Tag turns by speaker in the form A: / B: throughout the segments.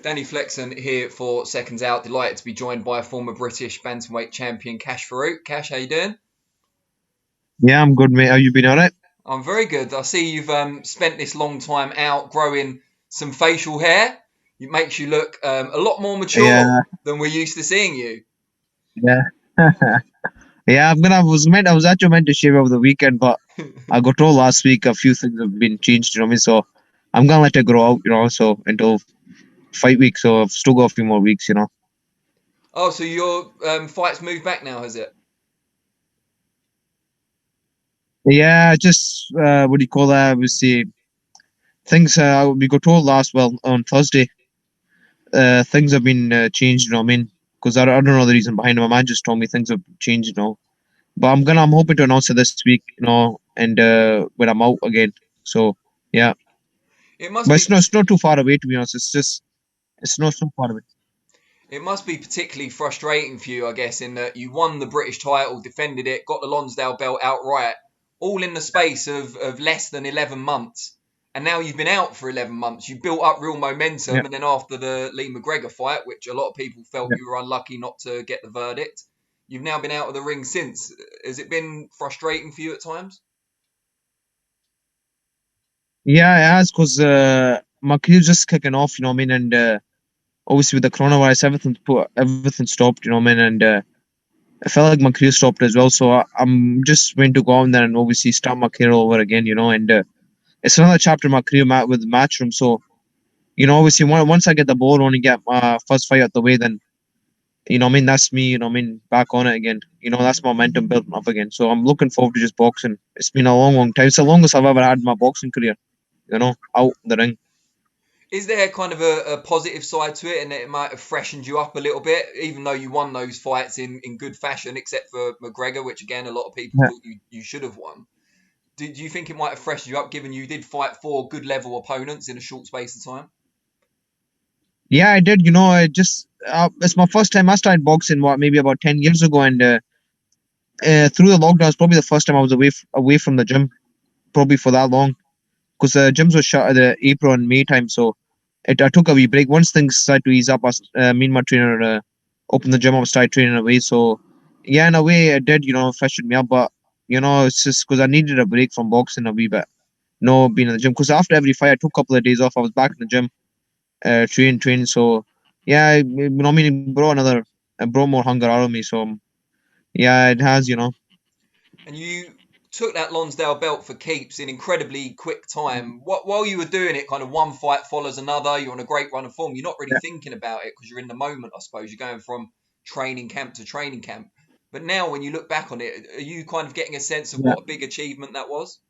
A: Danny Flexen here for Seconds Out. Delighted to be joined by former British bantamweight champion Kash Farooq. Kash, how you doing?
B: Yeah, I'm good, mate. Have you been alright?
A: I'm very good. I see you've spent this long time out growing some facial hair. It makes you look a lot more mature
B: Yeah,
A: than we're used to seeing you.
B: yeah, yeah. I was actually meant to shave over the weekend, but I got told last week a few things have been changed. You know what I mean? So I'm gonna let it grow out. So until fight week. So I've still got a few more weeks.
A: Oh, so your fight's moved back now, has it?
B: Yeah, just what do you call that? Obviously, things. We got told on Thursday. Things have been changed. You know what I mean? Because I don't know the reason behind it. My man just told me things have changed. But I'm hoping to announce it this week. And when I'm out again. So yeah.
A: It must
B: But
A: be
B: it's not too far away, to be honest. It's not so far away.
A: it must be particularly frustrating for you, I guess, in that you won the British title, defended it, got the Lonsdale Belt outright, all in the space of less than 11 months. And now you've been out for 11 months. You built up real
B: Yeah,
A: momentum. And then after the Lee McGregor fight, which a lot of people felt
B: yeah.
A: you were unlucky not to get the verdict, you've now been out of the ring since. Has it been frustrating for you at times?
B: Yeah, it has, because my career's just kicking off, you know what I mean? And obviously with the coronavirus, everything stopped, you know what I mean? And I felt like my career stopped as well. So I'm just going to go on there and obviously start my career over again. And it's another chapter in my career with Matchroom. So, obviously once I get the ball on and get my first fight out the way, then what I mean, that's me, I mean, back on it again. That's my momentum building up again. So I'm looking forward to just boxing. It's been a long, long time. It's the longest I've ever had in my boxing career, out the ring.
A: Is there kind of a positive side to it, and that it might have freshened you up a little bit, even though you won those fights in good fashion, except for McGregor, which again a lot of people
B: Yeah,
A: thought you should have won. Do you think it might have freshened you up, given you did fight four good level opponents in a short space of time?
B: yeah, I did. It's my first time. I started boxing, maybe about 10 years ago, and through the lockdown, it's probably the first time I was away from the gym, probably for that long, because the gyms were shut at the April and May time. So I took a wee break. Once things started to ease up, me and my trainer opened the gym up, started training away. So yeah, in a way, it did, freshen me up. But it's just because I needed a break from boxing a wee bit. No, being in the gym, because after every fight, I took a couple of days off. I was back in the gym, train. So yeah, I mean, it brought more hunger out of me. So yeah, it has.
A: And you took that Lonsdale belt for keeps in incredibly quick time. While you were doing it, kind of one fight follows another. You're on a great run of form. You're not really
B: Yeah,
A: thinking about it because you're in the moment, I suppose. You're going from training camp to training camp. But now, when you look back on it, are you kind of getting a sense of
B: yeah,
A: what a big achievement that was?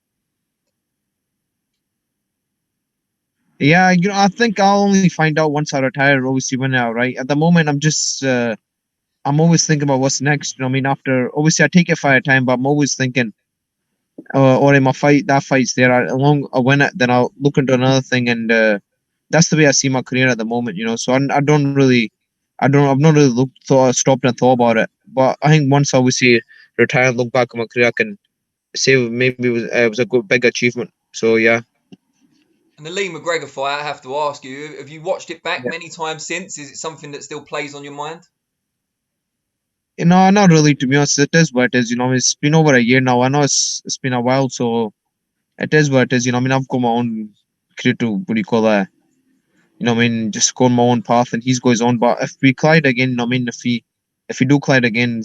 B: yeah. I think I'll only find out once I retire. Obviously, when I right at the moment, I'm always thinking about what's next. I mean, after obviously I take it for a time, but I'm always thinking, or in my fight, that fight's there. I win it, then I'll look into another thing, and that's the way I see my career at the moment. So I don't really, I've not really stopped and thought about it. But I think once I obviously retire and look back on my career, I can say maybe it was a good big achievement. So yeah.
A: And the Lee McGregor fight, I have to ask you, have you watched it back many times since? Is it something that still plays on your mind?
B: Not really, to be honest. It is what it is. It's been over a year now. I know it's been a while, so it is what it is. I mean, I've got my own career to, what do you call that? I mean, just go on my own path, and he's goes on. But if we collide again, I mean, if we do collide again,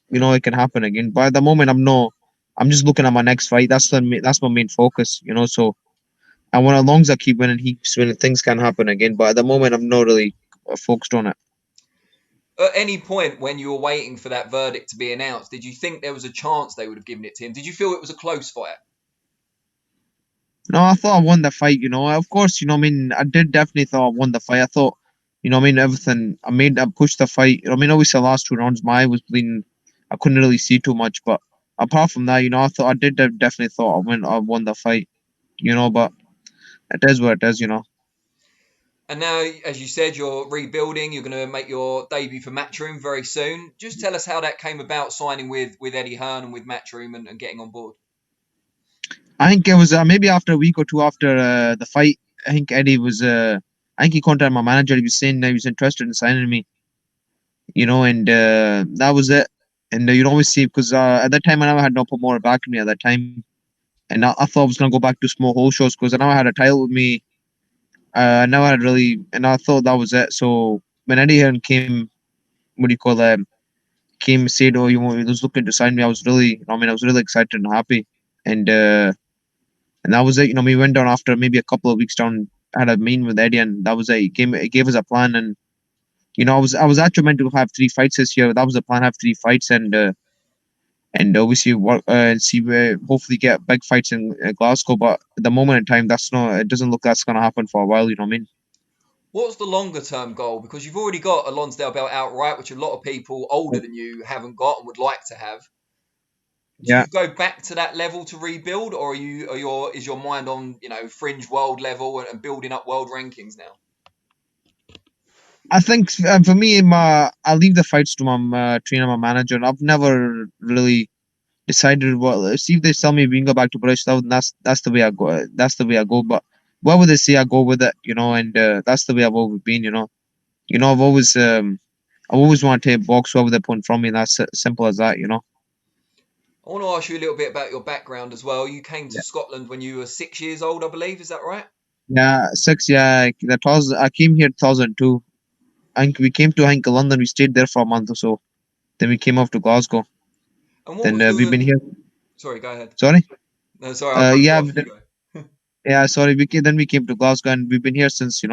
B: it can happen again. But at the moment, I'm just looking at my next fight. That's my main focus. So and when as long as I keep winning, he keeps winning, things can happen again. But at the moment, I'm not really focused on it.
A: At any point when you were waiting for that verdict to be announced, did you think there was a chance they would have given it to him? Did you feel it was a close fight?
B: No, I thought I won the fight. Of course, I mean, I did definitely thought I won the fight. I thought, I mean, everything. I pushed the fight. I mean, obviously, the last two rounds, my eye was bleeding. I couldn't really see too much, but apart from that, I did definitely thought I won the fight. But it is what it is.
A: And now, as you said, you're rebuilding. You're going to make your debut for Matchroom very soon. Just tell us how that came about, signing with Eddie Hearn and with Matchroom and getting on board.
B: I think it was maybe after a week or two after the fight. I think Eddie was. I think he contacted my manager. He was saying that he was interested in signing me, and that was it. And you always see because at that time I never had no promoter backing me at that time, and I thought I was gonna go back to small hole shows because I never had a title with me. I never had really, and I thought that was it. So when Eddie Hearn came, what do you call that? Came and said, "Oh, he was looking to sign me." I was really, I was really excited and happy, and and that was it. We went down after maybe a couple of weeks down, had a meeting with Eddie, and that was it. He gave us a plan, and I was actually meant to have 3 fights this year. That was the plan, have 3 fights, and obviously work and see where hopefully get big fights in Glasgow. But at the moment in time, that's not. It doesn't look that's gonna happen for a while. You know what I mean?
A: What's the longer term goal? Because you've already got a Lonsdale Belt outright, which a lot of people older than you haven't got and would like to have. Do
B: Yeah,
A: you go back to that level to rebuild, or is your mind on fringe world level and building up world rankings now?
B: I think for me, I leave the fights to my trainer, my manager. I've never really decided what. See if they tell me we can go back to British South, that's the way I go. That's the way I go. But what would they say? I go with it, and that's the way I've always been. I've always wanted to box whatever they put from me. And that's simple as that.
A: I want to ask you a little bit about your background as well. You came to
B: Yeah.
A: Scotland when you were 6 years old, I believe. Is that right?
B: Yeah, six. Yeah, that was. I came here 2002. I think we came to London. We stayed there for a month or so. Then we came off to Glasgow.
A: And what
B: Then
A: was
B: we've been
A: the?
B: here.
A: Sorry, go ahead.
B: Sorry.
A: No, sorry, I cut you
B: Yeah.
A: off. You go.
B: Yeah. Sorry. Then we came to Glasgow, and we've been here since.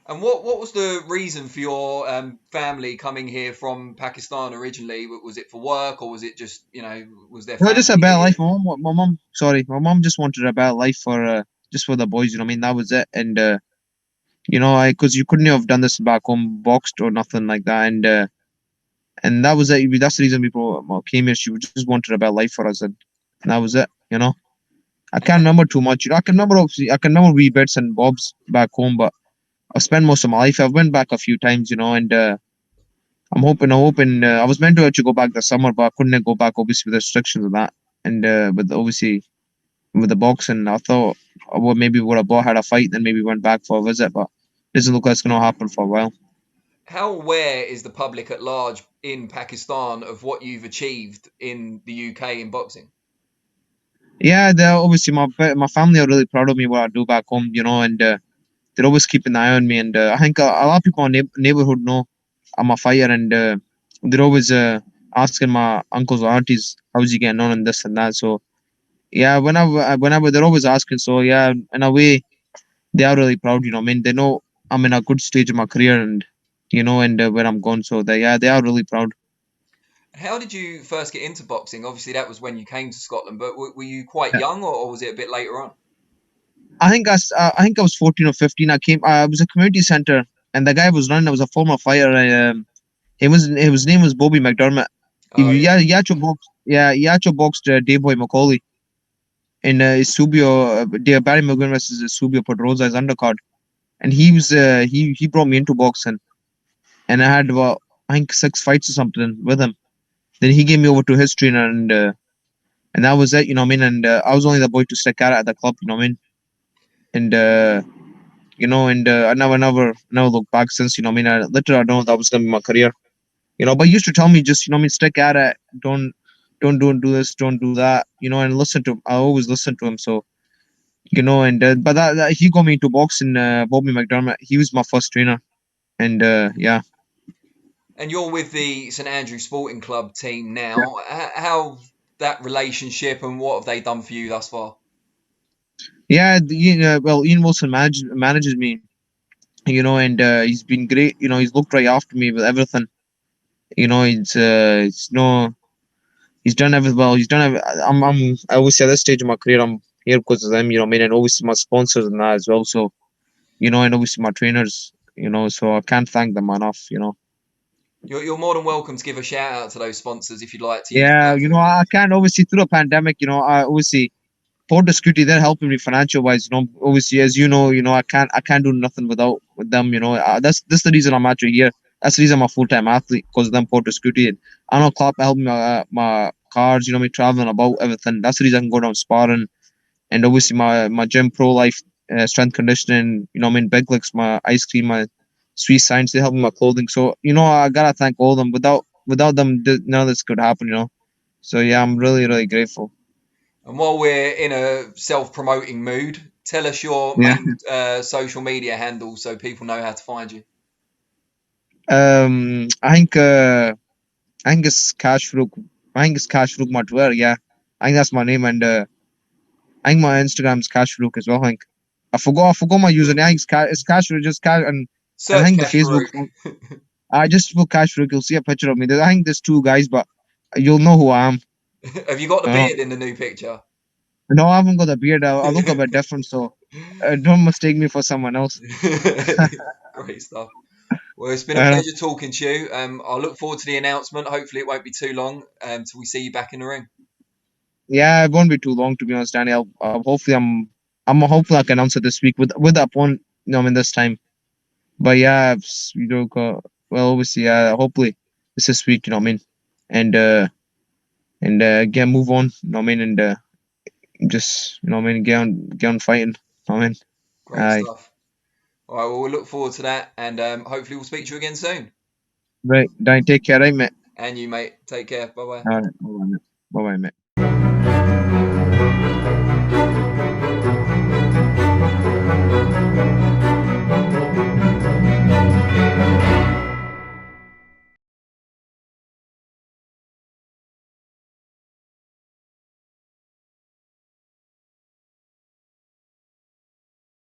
A: And what was the reason for your family coming here from Pakistan originally? Was it for work, or was it just was their
B: No, just a
A: family
B: better life.
A: here?
B: My mom. Sorry, my mom just wanted a better life for just for the boys. You know what I mean? That was it. And I because you couldn't have done this back home, boxed or nothing like that. And that was it. That's the reason people came here. She just wanted a better life for us, and that was it. I
A: And
B: can't remember too much. I can remember obviously. I can remember wee bits and bobs back home, but I've spent most of my life. I've went back a few times, and I'm hoping. I was meant to actually go back this summer, but I couldn't go back obviously with restrictions and that. And but obviously with the boxing, I thought I would maybe would have had a fight, then maybe went back for a visit, but doesn't look like it's gonna happen for a while.
A: how aware is the public at large in Pakistan of what you've achieved in the UK in boxing?
B: Yeah, they're obviously my family are really proud of me what I do back home, and they're always keeping an eye on me. And I think a lot of people in neighborhood know I'm a fighter, and they're always asking my uncles or aunties how's he getting on and this and that. So yeah, whenever they're always asking. So yeah, in a way, they are really proud. I mean, they know I'm in a good stage of my career, and where I'm going. So they are really proud.
A: How did you first get into boxing? Obviously, that was when you came to Scotland, but were you quite young, or was it a bit later on?
B: I think I was 14 or 15. I was a community center, and the guy was running. I was a former fighter. His name was Bobby McDermott.
A: Oh yeah.
B: He actually boxed. Yeah, he actually boxed Dave Boy McCauley in Subio. Barry McGuinn versus Subio Pedroza his undercard, and he brought me into boxing, and I had about I think 6 fights or something with him. Then he gave me over to his trainer, and that was it. You know what I mean? And I was only the boy to stick at the club. You know what I mean? And I never looked back since. You know what I mean? I literally I know that was gonna be my career. But he used to tell me just what I mean, stick at it. Don't do this, don't do that. And listen to him. I always listen to him. So and but that he got me into boxing. Bobby McDermott. He was my first trainer, and yeah.
A: And you're with the St Andrew Sporting Club team now. How that relationship and what have they done for you thus far?
B: Yeah, well, Ian Wilson manages me, and he's been great. He's looked right after me with everything. It's no, he's done everything well. I always say at this stage of my career, I'm here because of them. You know what I mean? And obviously my sponsors and that as well. So, and obviously my trainers. So I can't thank them enough.
A: You're more than welcome to give a shout out to those sponsors if you'd like to use the
B: Yeah,
A: platform.
B: I can't obviously through the pandemic. I obviously Port Security, they're helping me financial wise. Obviously, as I can't do nothing without with them. That's the reason I'm actually here. That's the reason I'm a full time athlete because of them Port Security. And I know Klopp helping my cars. Me traveling about everything. That's the reason I can go down sparring and obviously my gym pro life. strength conditioning, big licks, my ice cream, my sweet science, they help me with my clothing. So, I gotta thank all of them. Without them, none of this could happen. So yeah, I'm really, really grateful.
A: And while we're in a self-promoting mood, tell us your
B: Yeah.
A: main social media handles so people know how to find you.
B: I think it's Kash Farooq. I think it's Kash Farooq Matwer. Yeah, I think that's my name, and I think my Instagram's Kash Farooq as well. I forgot my username. I think it's Kash Farooq, just Kash, and I
A: Search
B: think the
A: Kash
B: Facebook.
A: Farooq.
B: I just put Kash Farooq. You'll see a picture of me. I think there's two guys, but you'll know who I am.
A: Have you got the
B: Uh,
A: beard in the new picture?
B: no, I haven't got a beard. I look a bit different, so don't mistake me for someone else.
A: Great stuff. Well, it's been a
B: Uh,
A: pleasure talking to you. I look forward to the announcement. Hopefully, it won't be too long till we see you back in the ring.
B: yeah, it won't be too long to be honest, Danny. Hopefully I'm hopeful I can answer this week with the opponent. This time. But yeah, well, obviously, yeah, hopefully it's this week, and again, move on, and just, get on fighting,
A: Great
B: Aye,
A: stuff. All right, well, we'll look forward to that, and hopefully, we'll speak to you again soon.
B: right, Danny, take care, right, mate.
A: And you, mate, take care. Bye bye.
B: All right, bye, mate. Bye, mate.